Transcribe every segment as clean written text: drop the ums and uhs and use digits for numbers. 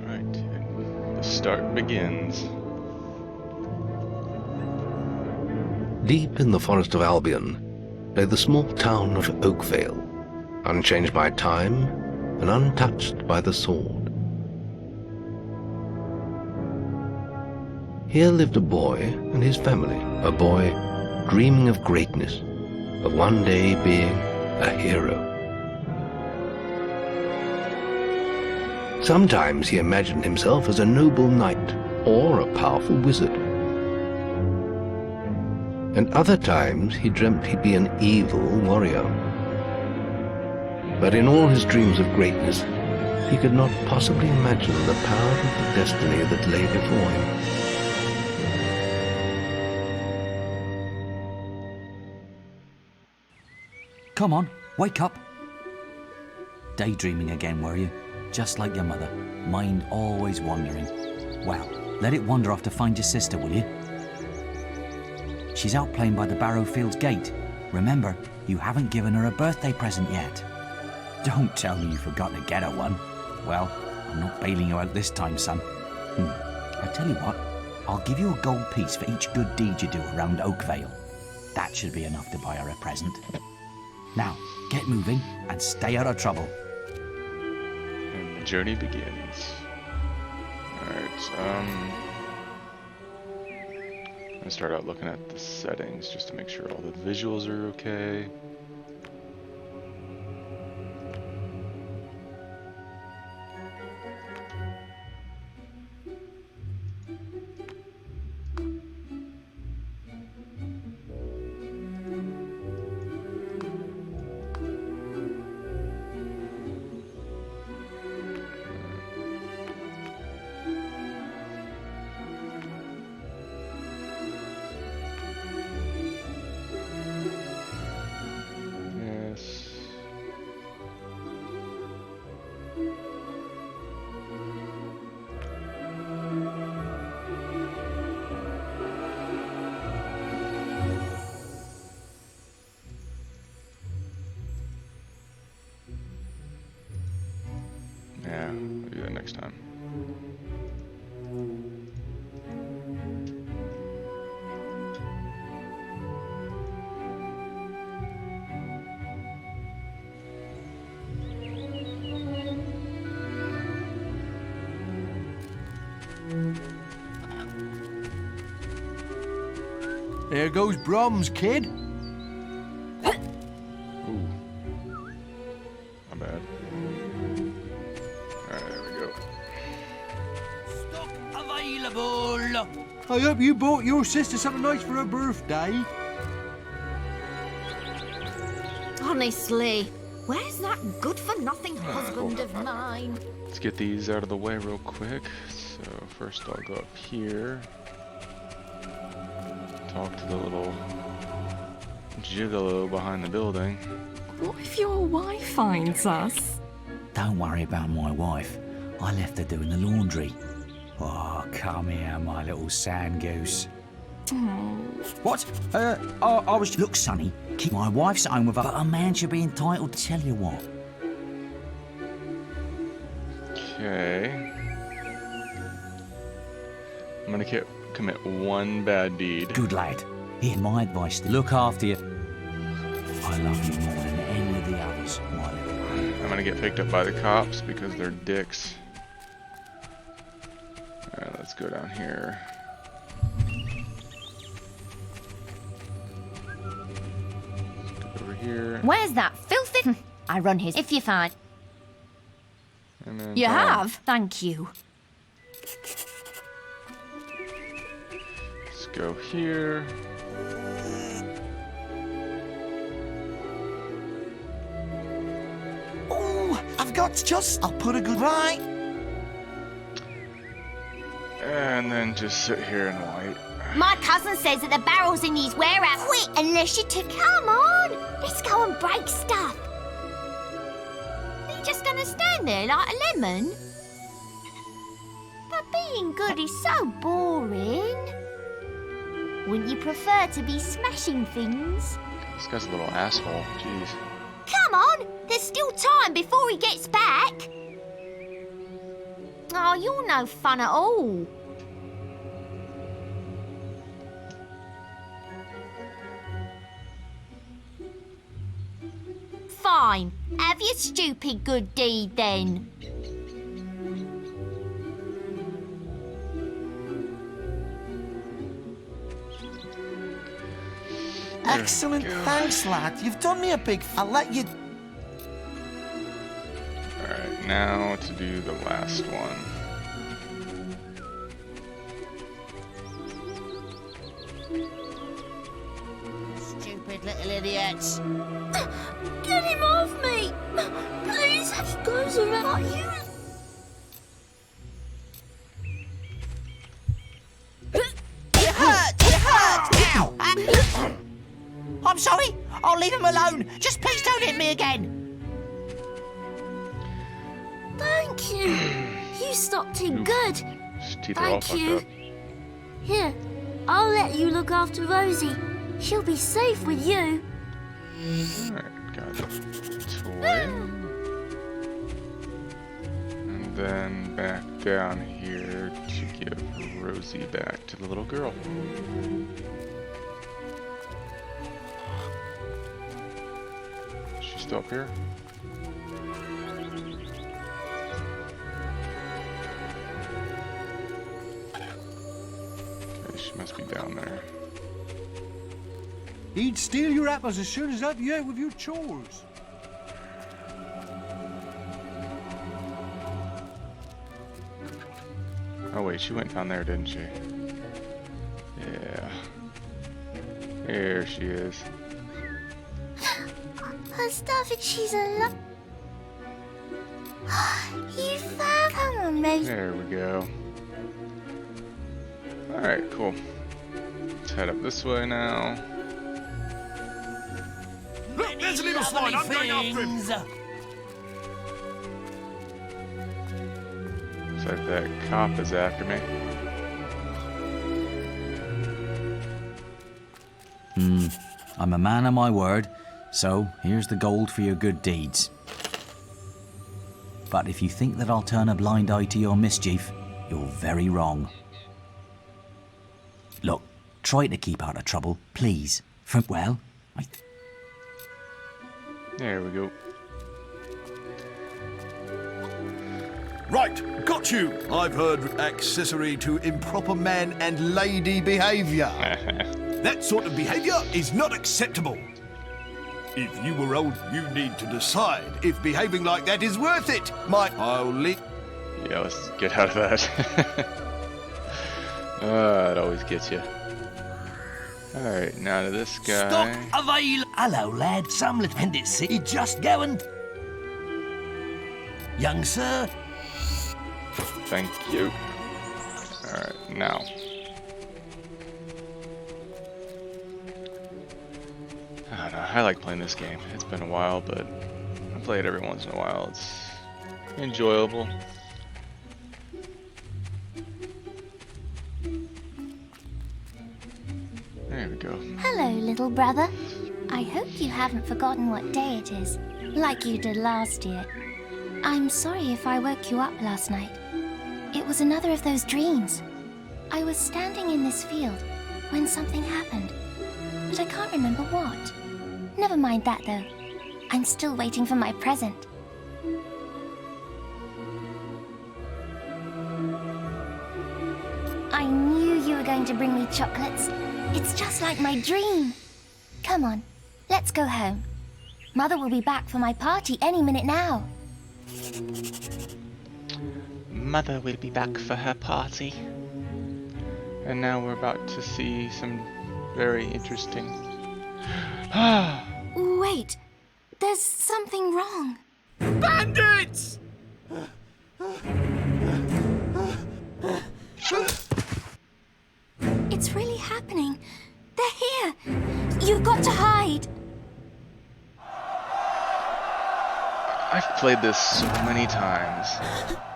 Alright, the start begins. Deep in the forest of Albion lay the small town of Oakvale, unchanged by time and untouched by the sword. Here lived a boy and his family, a boy dreaming of greatness, of one day being a hero. Sometimes he imagined himself as a noble knight or a powerful wizard. And other times he dreamt he'd be an evil warrior. But in all his dreams of greatness, he could not possibly imagine the power of the destiny that lay before him. Come on, wake up. Daydreaming again, were you? Just like your mother, mind always wandering. Well, let it wander off to find your sister, will you? She's out playing by the Barrowfields gate. Remember, you haven't given her a birthday present yet. Don't tell me you forgot to get her one. Well, I'm not bailing you out this time, son. I tell you what, I'll give you a gold piece for each good deed you do around Oakvale. That should be enough to buy her a present. Now, get moving and stay out of trouble. And the journey begins. Alright, I'm gonna start out looking at the settings just to make sure all the visuals are okay. Yeah, we'll do that next time. There goes Brahms, kid. Ooh. My bad. Alright, there we go. Stock available. I hope you bought your sister something nice for her birthday. Honestly, where's that good-for-nothing husband of mine? Let's get these out of the way real quick. So first I'll go up here. Talk to the little gigolo behind the building. What if your wife finds us? Don't worry about my wife. I left her doing the laundry. Oh, come here, my little sand goose. What? I was... Look, Sonny, keep my wife's at home with her, but a man should be entitled to tell you what. Okay. I'm gonna commit one bad deed. Good lad. Here's my advice. Look after you. I love you more than any of the others, my little... I'm gonna get picked up by the cops because they're dicks. Alright, let's go down here. Let's go over here. Where's that filthy... I run his if you find... And then You down. have? Thank you. Let's go here. Oh, I've got just... I'll put a good right. And then just sit here and wait. My cousin says that the barrel's in his warehouse. Quick, unless you took... Come on! Let's go and break stuff. Are you just gonna stand there like a lemon? But being good is so boring. Wouldn't you prefer to be smashing things? This guy's a little asshole. Jeez. Come on! There's still time before he gets back. Oh, you're no fun at all. Fine. Have your stupid good deed then. Excellent, thanks, lad. You've done me a big. I'll let you. Alright, now to do the last one. Stupid little idiots. Get him off me! Please, he goes around you. It hurts! It hurts! Ow! I'm sorry. I'll leave him alone. Just please don't hit me again. Thank you. You stopped him good. His teeth are all Thank fucked you. up. Here, I'll let you look after Rosie. She'll be safe with you. Alright, got the toy. And then back down here to give Rosie back to the little girl. She's still up here? Okay, she must be down there. He'd steal your apples as soon as help you out with your chores. Oh wait, she went down there, didn't she? Yeah. Here she is. Her stuff, she's a You found. Come on, Rosie. There we go. Alright, cool. Let's head up this way now. Look, there's a little slide. I'm going after him. Looks like that cop is after me. I'm a man of my word, so here's the gold for your good deeds. But if you think that I'll turn a blind eye to your mischief, you're very wrong. Look, try to keep out of trouble, please. Well, There we go. Right, got you. I've heard accessory to improper man and lady behaviour. That sort of behaviour is not acceptable. If you were old, you need to decide if behaving like that is worth it. I'll leave. Yeah, let's get out of that. It always gets you. Alright, now to this guy. Stock available. Hello, lad. Some little appendix. Just going. Young sir. Thank you. Alright, now. I don't know, I like playing this game. It's been a while, but I play it every once in a while. It's enjoyable. There we go. Hello, little brother. I hope you haven't forgotten what day it is, like you did last year. I'm sorry if I woke you up last night. It was another of those dreams. I was standing in this field when something happened, but I can't remember what. Never mind that, though. I'm still waiting for my present. I knew you were going to bring me chocolates. It's just like my dream. Come on, let's go home. Mother will be back for my party any minute now. Mother will be back for her party. And now we're about to see some very interesting... Wait, there's something wrong. Bandits! It's really happening. They're here. You've got to hide. I've played this so many times,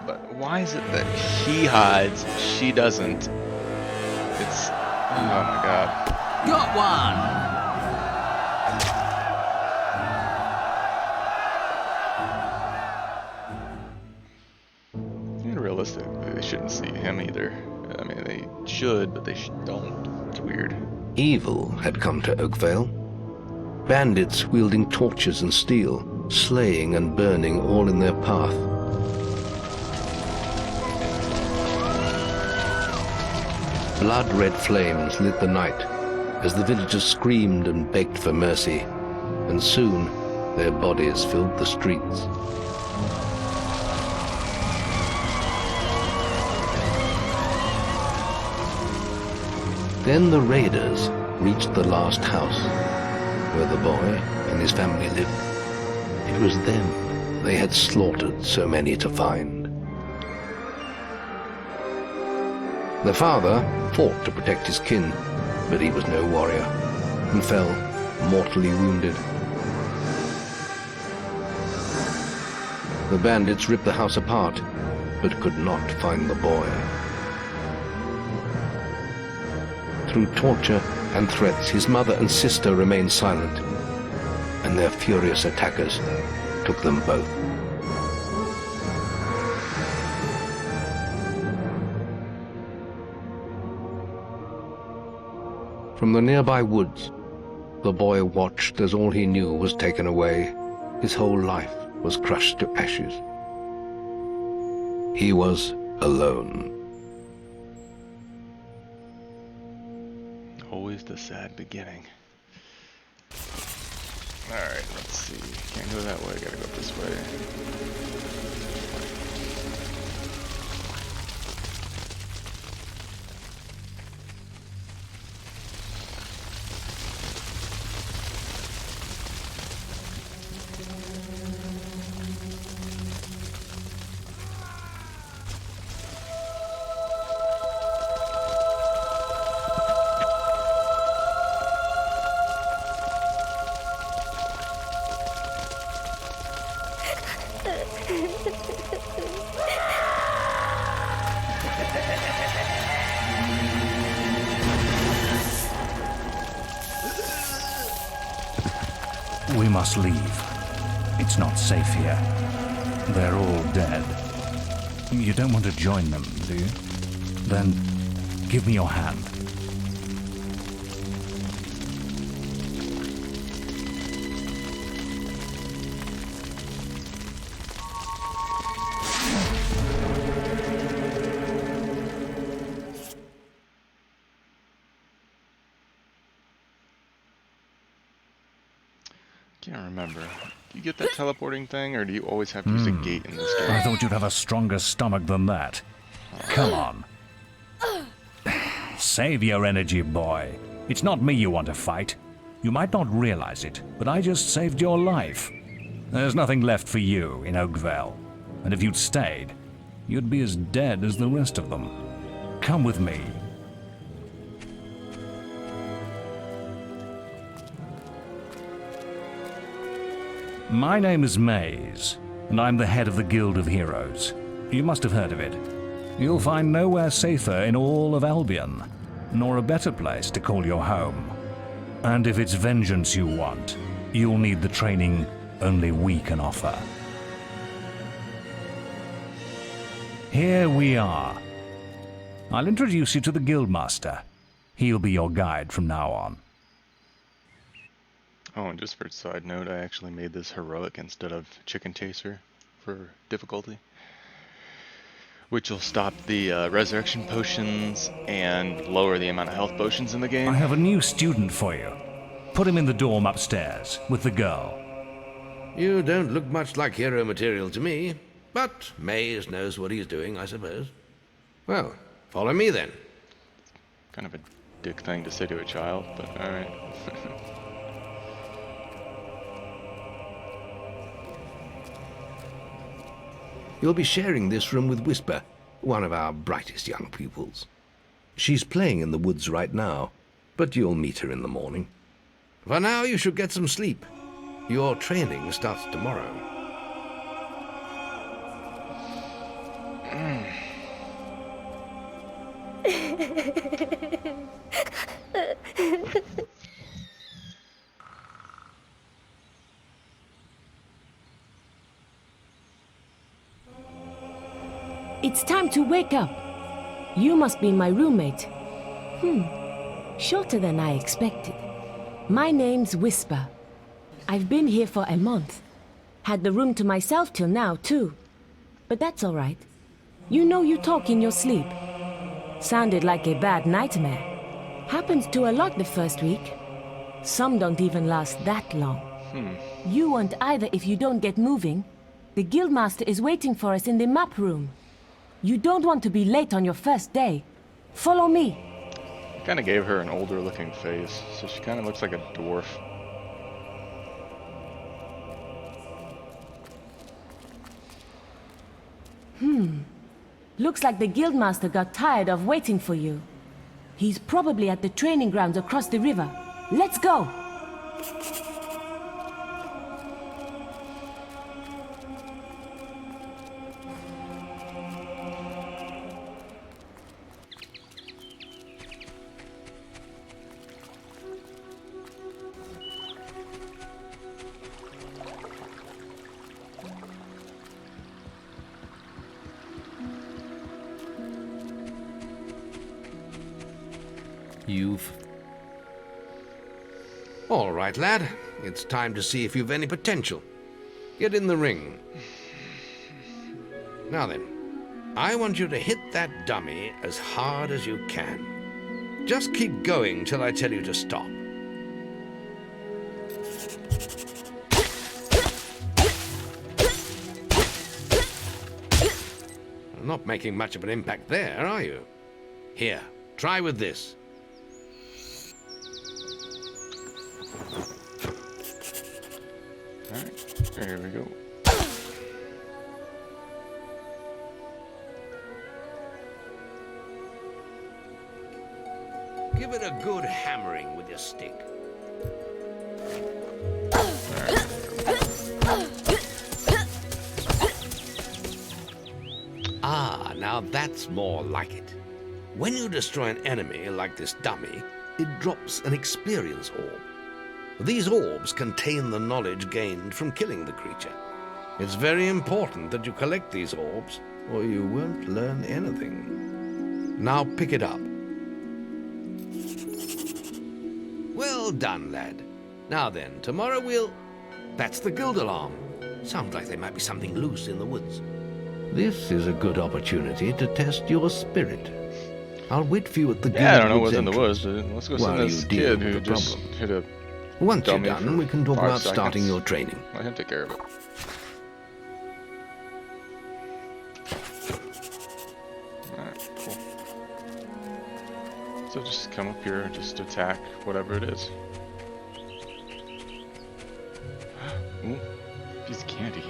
but why is it that he hides, she doesn't? It's... oh my god. Got one. Plus, they shouldn't see him either. I mean, they should, but they don't. It's weird. Evil had come to Oakvale. Bandits wielding torches and steel, slaying and burning all in their path. Blood-red flames lit the night as the villagers screamed and begged for mercy, and soon their bodies filled the streets. Then the raiders reached the last house, where the boy and his family lived. It was them they had slaughtered so many to find. The father fought to protect his kin, but he was no warrior, and fell mortally wounded. The bandits ripped the house apart, but could not find the boy. Through torture and threats, his mother and sister remained silent, and their furious attackers took them both. From the nearby woods, the boy watched as all he knew was taken away. His whole life was crushed to ashes. He was alone. Always the sad beginning. Alright, let's see. Can't go that way, gotta go this way. We must leave. It's not safe here. They're all dead. You don't want to join them, do you? Then give me your hand. Can't remember. Do you get that teleporting thing, or do you always have to use a gate in this game? I thought you'd have a stronger stomach than that. Come on. Save your energy, boy. It's not me you want to fight. You might not realize it, but I just saved your life. There's nothing left for you in Oakvale. And if you'd stayed, you'd be as dead as the rest of them. Come with me. My name is Maze, and I'm the head of the Guild of Heroes. You must have heard of it. You'll find nowhere safer in all of Albion, nor a better place to call your home. And if it's vengeance you want, you'll need the training only we can offer. Here we are. I'll introduce you to the Guildmaster. He'll be your guide from now on. Oh, and just for a side note, I actually made this heroic instead of chicken chaser for difficulty, which will stop the resurrection potions and lower the amount of health potions in the game. I have a new student for you. Put him in the dorm upstairs with the girl. You don't look much like hero material to me, but Maze knows what he's doing, I suppose. Well, follow me then. Kind of a dick thing to say to a child, but alright. You'll be sharing this room with Whisper, one of our brightest young pupils. She's playing in the woods right now, but you'll meet her in the morning. For now, you should get some sleep. Your training starts tomorrow. It's time to wake up. You must be my roommate. Shorter than I expected. My name's Whisper. I've been here for a month. Had the room to myself till now, too. But that's all right. You know you talk in your sleep. Sounded like a bad nightmare. Happens to a lot the first week. Some don't even last that long. You won't either if you don't get moving. The Guildmaster is waiting for us in the map room. You don't want to be late on your first day. Follow me. Kind of gave her an older looking face, so she kind of looks like a dwarf. Looks like the Guildmaster got tired of waiting for you. He's probably at the training grounds across the river. Let's go! All right, lad. It's time to see if you've any potential. Get in the ring. Now then, I want you to hit that dummy as hard as you can. Just keep going till I tell you to stop. Not making much of an impact there, are you? Here, try with this. Alright, there we go. Give it a good hammering with your stick. Ah, now that's more like it. When you destroy an enemy like this dummy, it drops an experience orb. These orbs contain the knowledge gained from killing the creature. It's very important that you collect these orbs, or you won't learn anything. Now pick it up. Well done, lad. Now then, tomorrow we'll... That's the guild alarm. Sounds like there might be something loose in the woods. This is a good opportunity to test your spirit. I'll wait for you at the guild. Yeah, I don't know what's in the woods, but let's go see while this you deal kid with who the just problem. hit a Once you're dummy done, for we can talk 5 about starting seconds. your training. Let him take care of it. Alright, cool. So just come up here and just attack whatever it is. Ooh, piece of candy.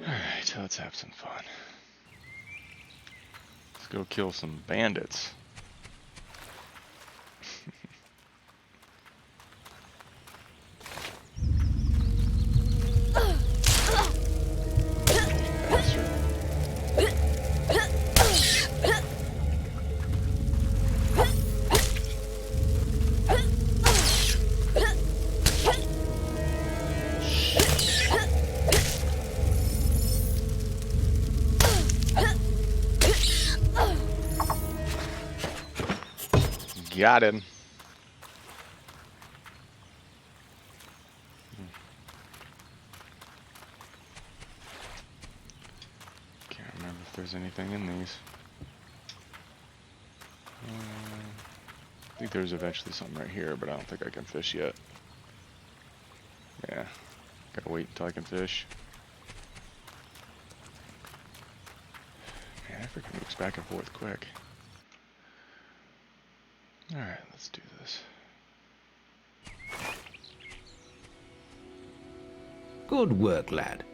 Alright, so let's have some fun. Let's go kill some bandits. Bastard. Got him. Can't remember if there's anything in these. I think there's eventually something right here, but I don't think I can fish yet. Yeah, gotta wait until I can fish. Man, that freaking moves back and forth quick. Alright, let's do this. Good work, lad.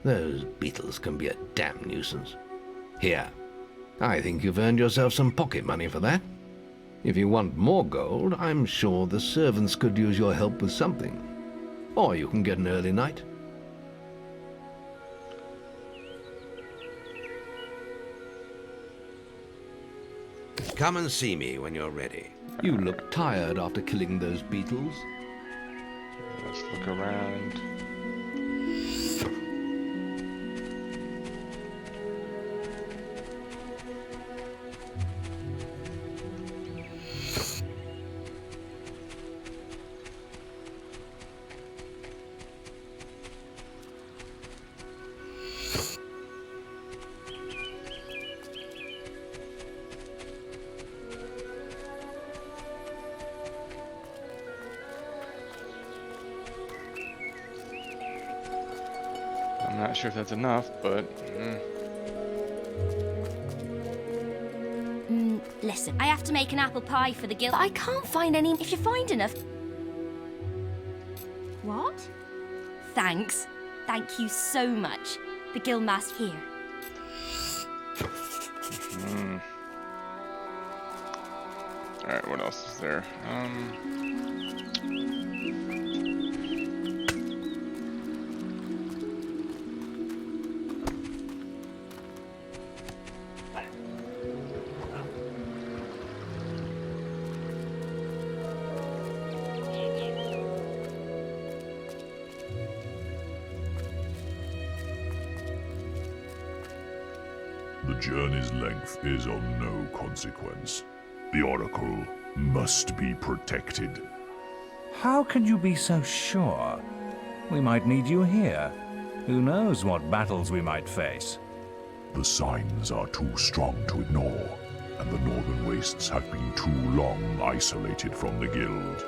Those beetles can be a damn nuisance. Here, I think you've earned yourself some pocket money for that. If you want more gold, I'm sure the servants could use your help with something. Or you can get an early night. Come and see me when you're ready. You look tired after killing those beetles. Let's look around. I'm not sure if that's enough, but Listen, I have to make an apple pie for the guild. But I can't find any. If you find enough. What? Thanks. Thank you so much. The guild master here. alright, what else is there? The journey's length is of no consequence. The Oracle must be protected. How can you be so sure? We might need you here. Who knows what battles we might face? The signs are too strong to ignore, and the Northern Wastes have been too long isolated from the Guild.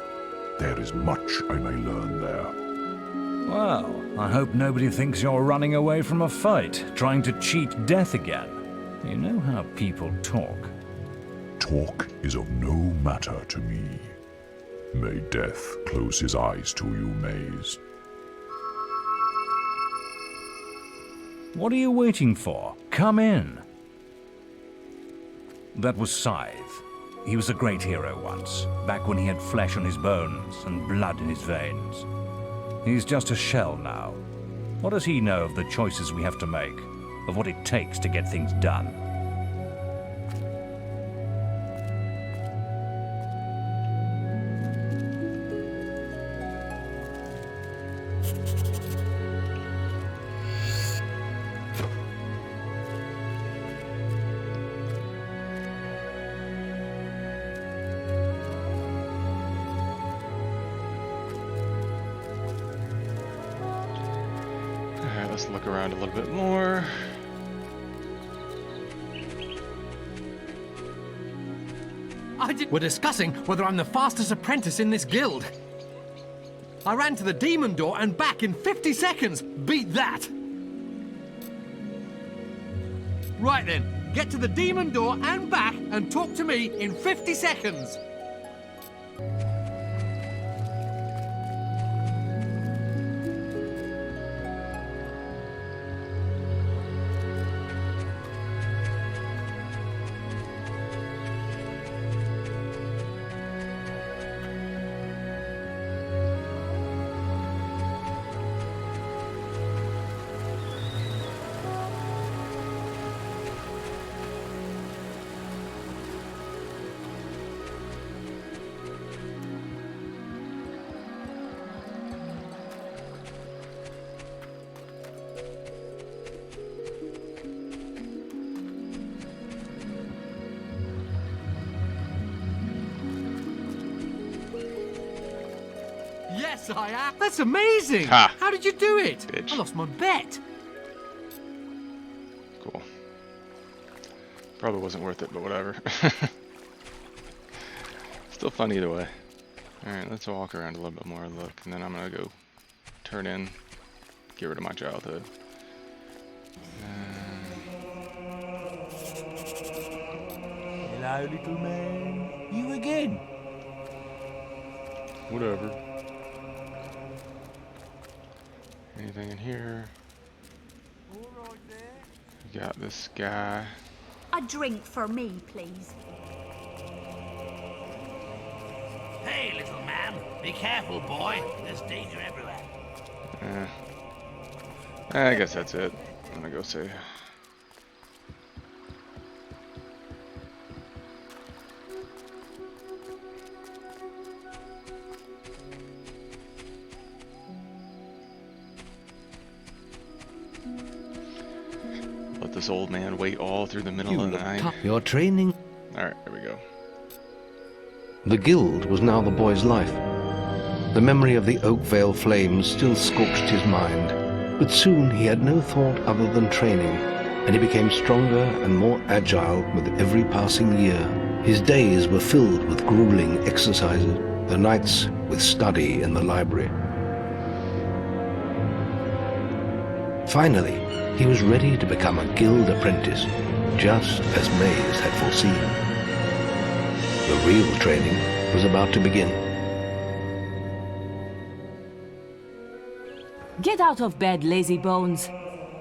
There is much I may learn there. Well, I hope nobody thinks you're running away from a fight, trying to cheat death again. You know how people talk. Talk is of no matter to me. May death close his eyes to you, Maze. What are you waiting for? Come in. That was Scythe. He was a great hero once, back when he had flesh on his bones and blood in his veins. He's just a shell now. What does he know of the choices we have to make, of what it takes to get things done? Alright, let's look around a little bit more. We're discussing whether I'm the fastest apprentice in this guild. I ran to the demon door and back in 50 seconds. Beat that! Right then, get to the demon door and back and talk to me in 50 seconds. Yes, I am. That's amazing. Ha. How did you do it? Bitch. I lost my bet. Cool. Probably wasn't worth it, but whatever. Still fun either way. Alright, let's walk around a little bit more and look, and then I'm gonna go turn in, get rid of my childhood. Hello, little man. You again? Whatever. Anything in here? We got this guy. A drink for me, please. Hey, little man. Be careful, boy. There's danger everywhere. I guess that's it. I'm gonna go say. let this old man wait all through the middle of the night. Your training. Alright, there we go. The guild was now the boy's life. The memory of the Oakvale flames still scorched his mind, but soon he had no thought other than training, and he became stronger and more agile with every passing year. His days were filled with grueling exercises, the nights with study in the library. Finally, he was ready to become a guild apprentice, just as Maze had foreseen. The real training was about to begin. Get out of bed, lazy bones.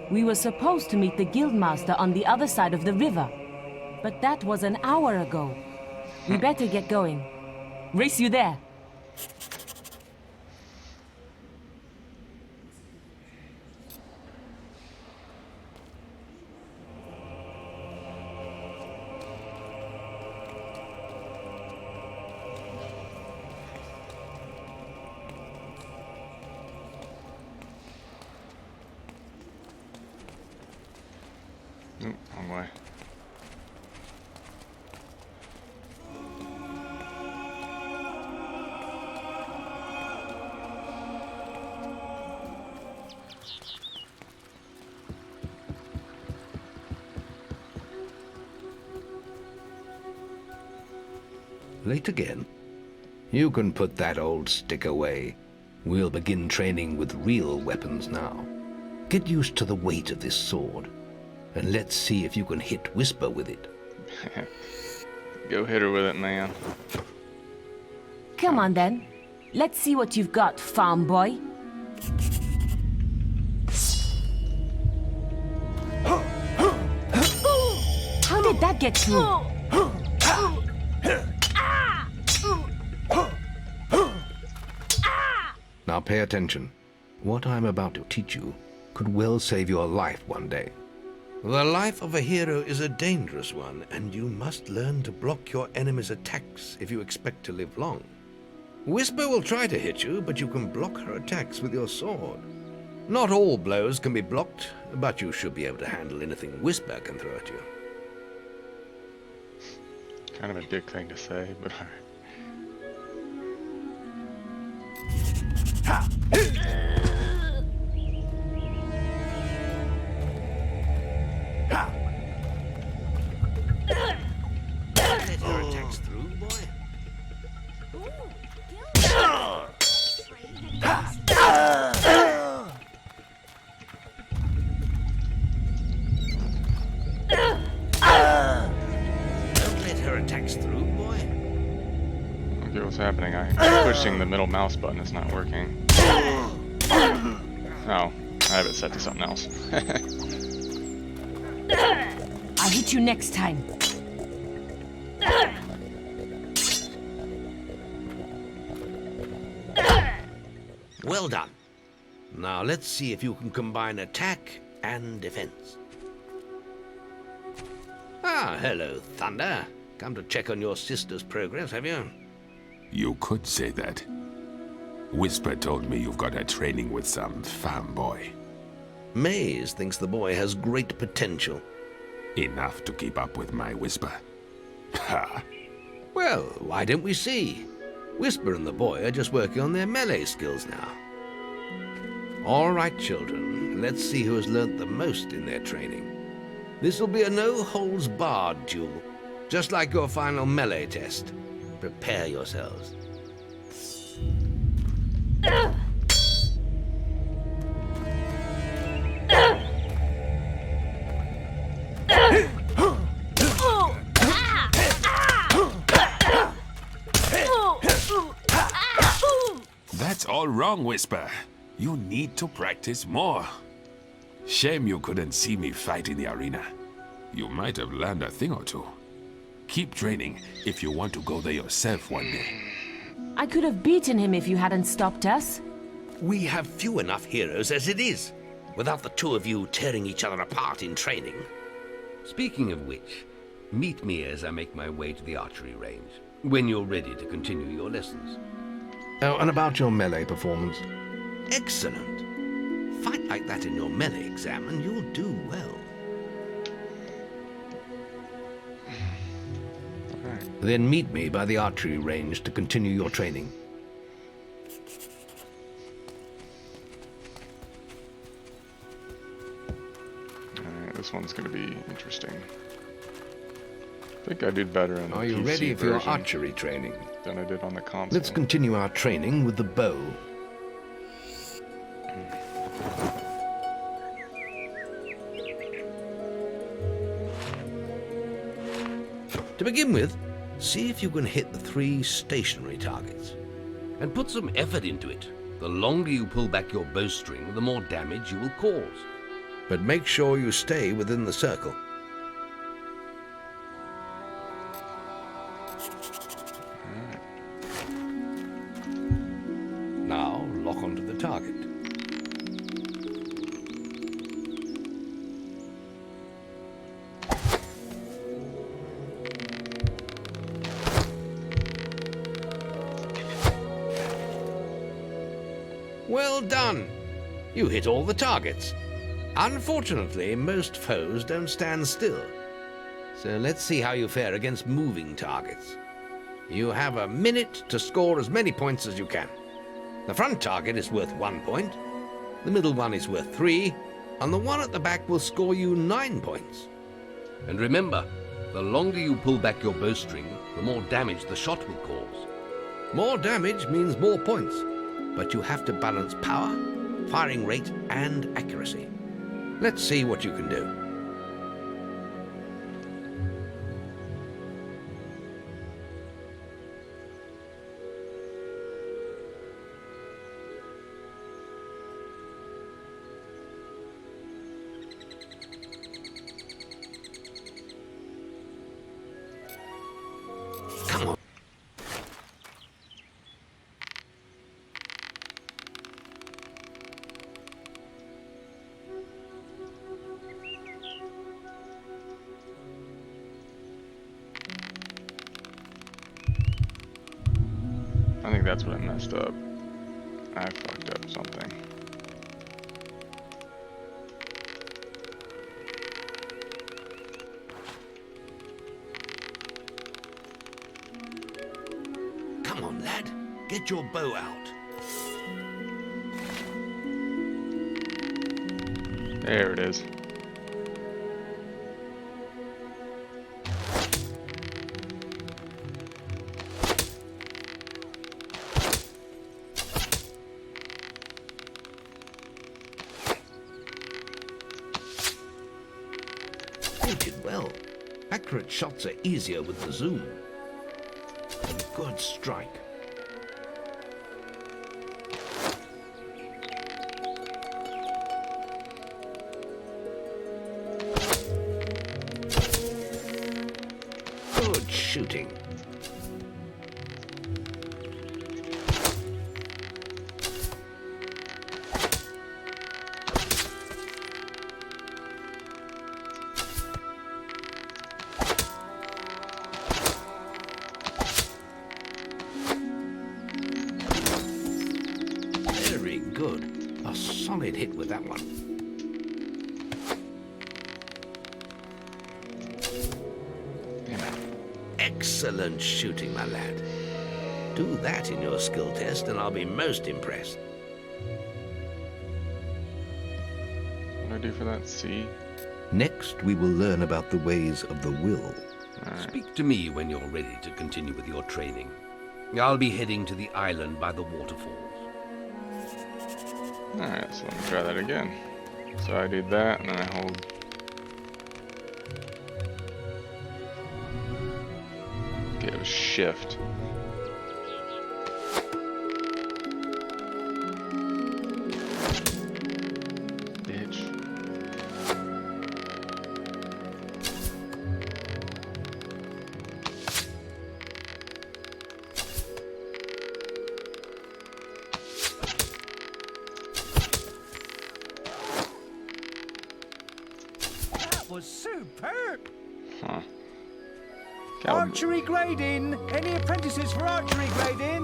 We were supposed to meet the guildmaster on the other side of the river, but that was an hour ago. We better get going. Race you there. Oop, wrong way. Late again? You can put that old stick away. We'll begin training with real weapons now. Get used to the weight of this sword, and let's see if you can hit Whisper with it. Go hit her with it, man. Come on then. Let's see what you've got, farm boy. How did that get through? Now pay attention. What I'm about to teach you could well save your life one day. The life of a hero is a dangerous one, and you must learn to block your enemy's attacks if you expect to live long. Whisper will try to hit you, but you can block her attacks with your sword. Not all blows can be blocked, but you should be able to handle anything Whisper can throw at you. Kind of a dick thing to say, but alright. Let her attacks through, boy. Don't let her attacks through, boy. Okay, what's happening? I'm pushing the middle mouse button, it's not working. Oh, I have it set to something else. I'll hit you next time. Well done. Now let's see if you can combine attack and defense. Ah, hello, Thunder. Come to check on your sister's progress, have you? You could say that. Whisper told me you've got her training with some farm boy. Maze thinks the boy has great potential. Enough to keep up with my Whisper. Ha! Well, why don't we see? Whisper and the boy are just working on their melee skills now. All right, children, let's see who has learnt the most in their training. This will be a no-holds-barred duel, just like your final melee test. Prepare yourselves. That's all wrong, Whisper. You need to practice more. Shame you couldn't see me fight in the arena. You might have learned a thing or two. Keep training if you want to go there yourself one day. I could have beaten him if you hadn't stopped us. We have few enough heroes as it is, without the two of you tearing each other apart in training. Speaking of which, meet me as I make my way to the archery range, when you're ready to continue your lessons. Oh, and about your melee performance. Excellent. Fight like that in your melee exam and you'll do well. Then meet me by the archery range to continue your training. Alright, this one's going to be interesting. I think I did better on the Are you PC ready for your version archery training? than I did on the console. Let's continue our training with the bow. To begin with, see if you can hit the 3 stationary targets. And put some effort into it. The longer you pull back your bowstring, the more damage you will cause. But make sure you stay within the circle. Now lock onto the target. Well done! You hit all the targets. Unfortunately, most foes don't stand still. So let's see how you fare against moving targets. You have a minute to score as many points as you can. The front target is worth 1 point, the middle one is worth 3, and the one at the back will score you 9 points. And remember, the longer you pull back your bowstring, the more damage the shot will cause. More damage means more points, but you have to balance power, firing rate, and accuracy. Let's see what you can do. Come on. I think that's what I messed up. I fucked up something. Come on, lad. Get your bow out. There it is. You did well. Accurate shots are easier with the zoom. A good strike. Good shooting. Very good. A solid hit with that one. Excellent shooting, my lad. Do that in your skill test and I'll be most impressed. What do I do for that? C? Next, we will learn about the ways of the will. Speak to me when you're ready to continue with your training. I'll be heading to the island by the waterfalls. Alright, so let me try that again. So I did that, and then I hold... Okay, it was shift. Bitch. That was superb! Huh. Archery grading! Any apprentices for archery grading?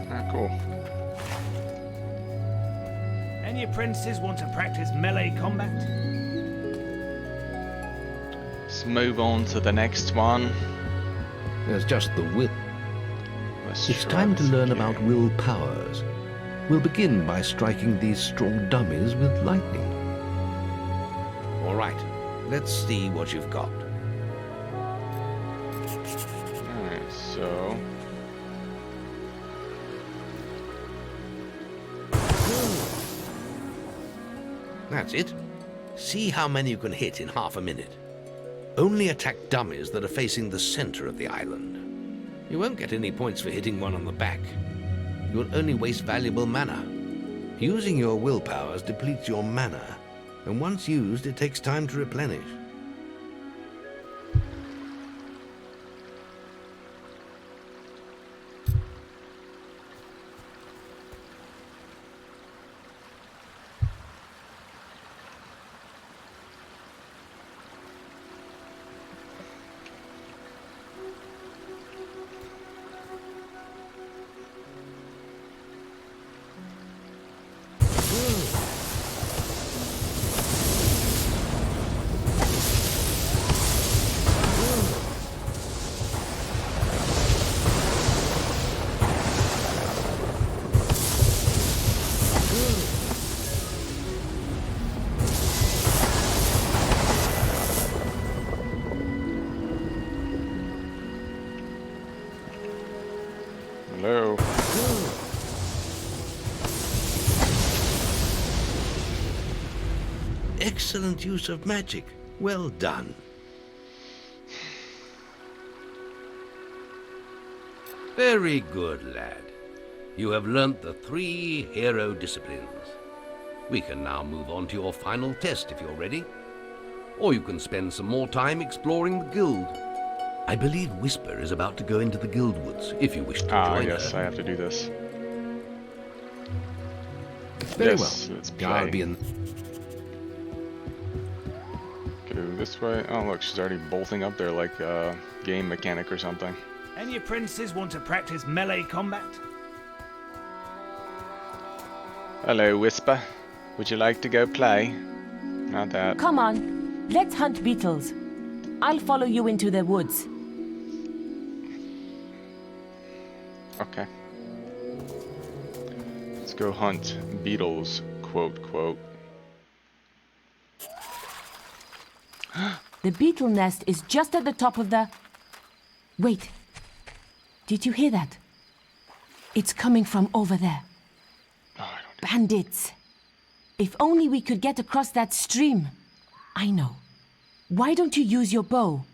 Ah, cool. Any apprentices want to practice melee combat? Let's move on to the next one. There's just the will. Let's It's try time to this learn again. about will powers. We'll begin by striking these strong dummies with lightning. All right, let's see what you've got. Alright, so... That's it. See how many you can hit in half a minute. Only attack dummies that are facing the center of the island. You won't get any points for hitting one on the back. You'll only waste valuable mana. Using your will powers depletes your mana, and once used, it takes time to replenish. Hello. Excellent use of magic. Well done. Very good, lad. You have learnt the 3 hero disciplines. We can now move on to your final test if you're ready. Or you can spend some more time exploring the guild. I believe Whisper is about to go into the guild woods, if you wish to join yes, her. I have to do this. Very yes, well. let's play. I'll be in. Go this way. Oh, look, she's already bolting up there like a game mechanic or something. Any apprentices want to practice melee combat? Hello, Whisper. Would you like to go play? Not that. Come on, let's hunt beetles. I'll follow you into the woods. Okay. Let's go hunt beetles, quote, quote. The beetle nest is just at the top of the... Wait. Did you hear that? It's coming from over there. Bandits. If only we could get across that stream. I know. Why don't you use your bow?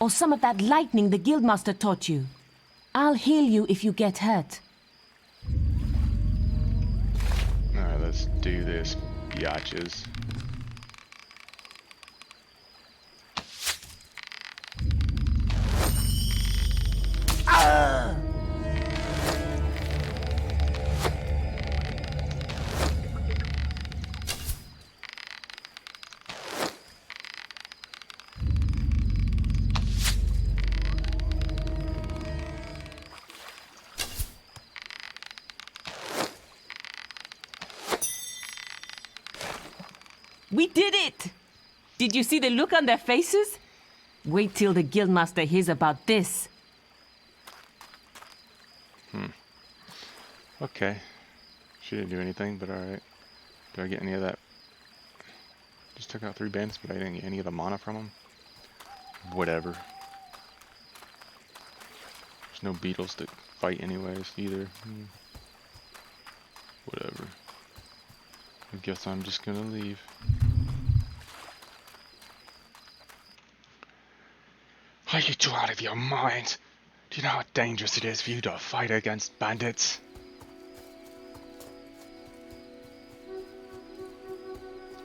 Or some of that lightning the guildmaster taught you? I'll heal you if you get hurt. Alright, let's do this, biatches. We did it! Did you see the look on their faces? Wait till the guildmaster hears about this. Okay. She didn't do anything, but alright. Do I get any of that? Just took out 3 bandits, but I didn't get any of the mana from them? Whatever. There's no beetles to fight anyways, either. Whatever. I guess I'm just gonna leave. Are you two out of your mind? Do you know how dangerous it is for you to fight against bandits?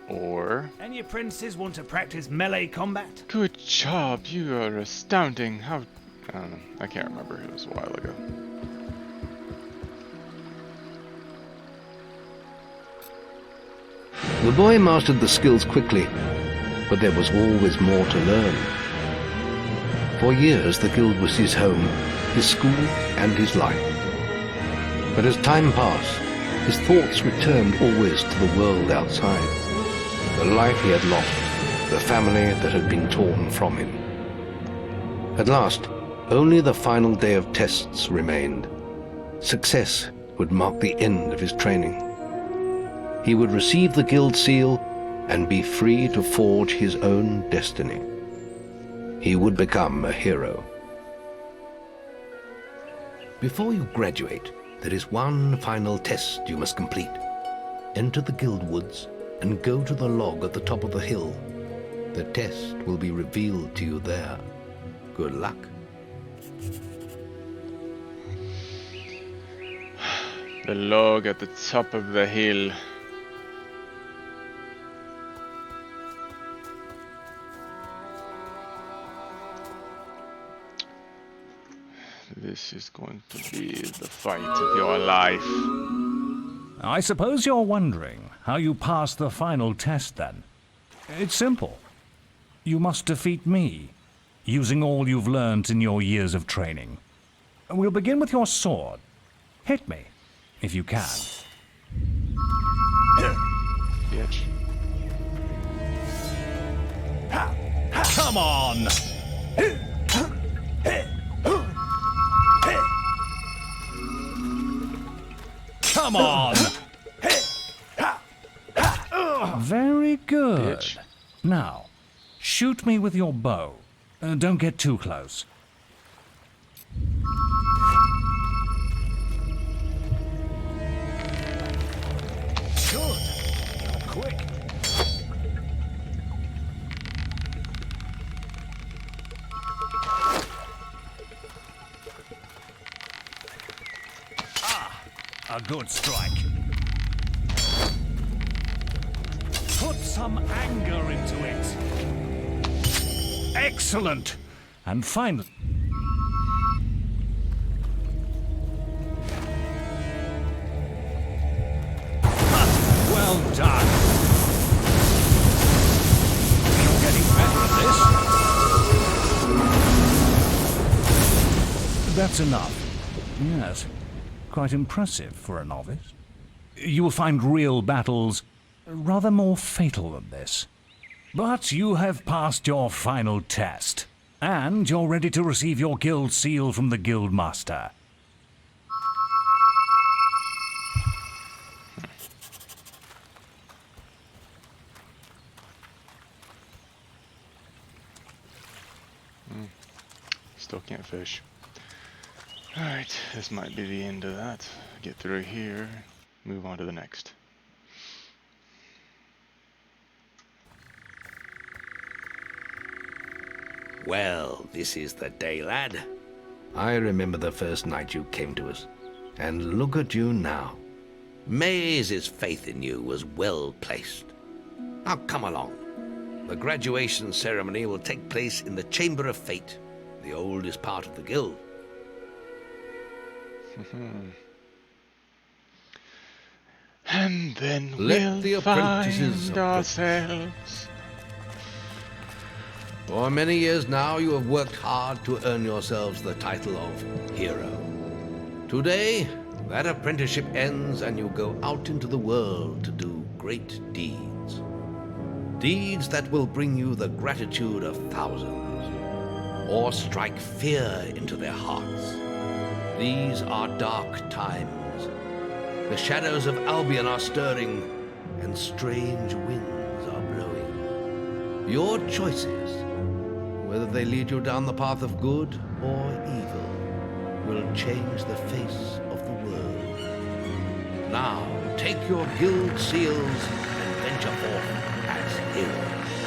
Or... Any apprentices want to practice melee combat? Good job, you are astounding. How... I don't know, I can't remember, it was a while ago. The boy mastered the skills quickly, but there was always more to learn. For years, the guild was his home, his school, and his life. But as time passed, his thoughts returned always to the world outside, the life he had lost, the family that had been torn from him. At last, only the final day of tests remained. Success would mark the end of his training. He would receive the guild seal and be free to forge his own destiny. He would become a hero. Before you graduate, there is one final test you must complete. Enter the guild woods and go to the log at the top of the hill. The test will be revealed to you there. Good luck. The log at the top of the hill. This is going to be the fight of your life. I suppose you're wondering how you pass the final test then. It's simple. You must defeat me, using all you've learned in your years of training. We'll begin with your sword. Hit me, if you can. Bitch. Come on! Come on! Very good. Bitch. Now, shoot me with your bow. Don't get too close. Good. Quick. A good strike. Put some anger into it. Excellent. And finally... Well done. You're getting better at this. That's enough. Yes. Quite impressive for a novice. You will find real battles rather more fatal than this. But you have passed your final test, and you're ready to receive your guild seal from the guild master. Still can't fish. Alright, this might be the end of that. Get through here, move on to the next. Well, this is the day, lad. I remember the first night you came to us, and look at you now. Maze's faith in you was well placed. Now come along. The graduation ceremony will take place in the Chamber of Fate, the oldest part of the guild. And then Let the we'll apprentices find of ourselves. For many years now you have worked hard to earn yourselves the title of hero. Today, that apprenticeship ends and you go out into the world to do great deeds. Deeds that will bring you the gratitude of thousands, or strike fear into their hearts. These are dark times. The shadows of Albion are stirring, and strange winds are blowing. Your choices, whether they lead you down the path of good or evil, will change the face of the world. Now, take your guild seals and venture forth as heroes.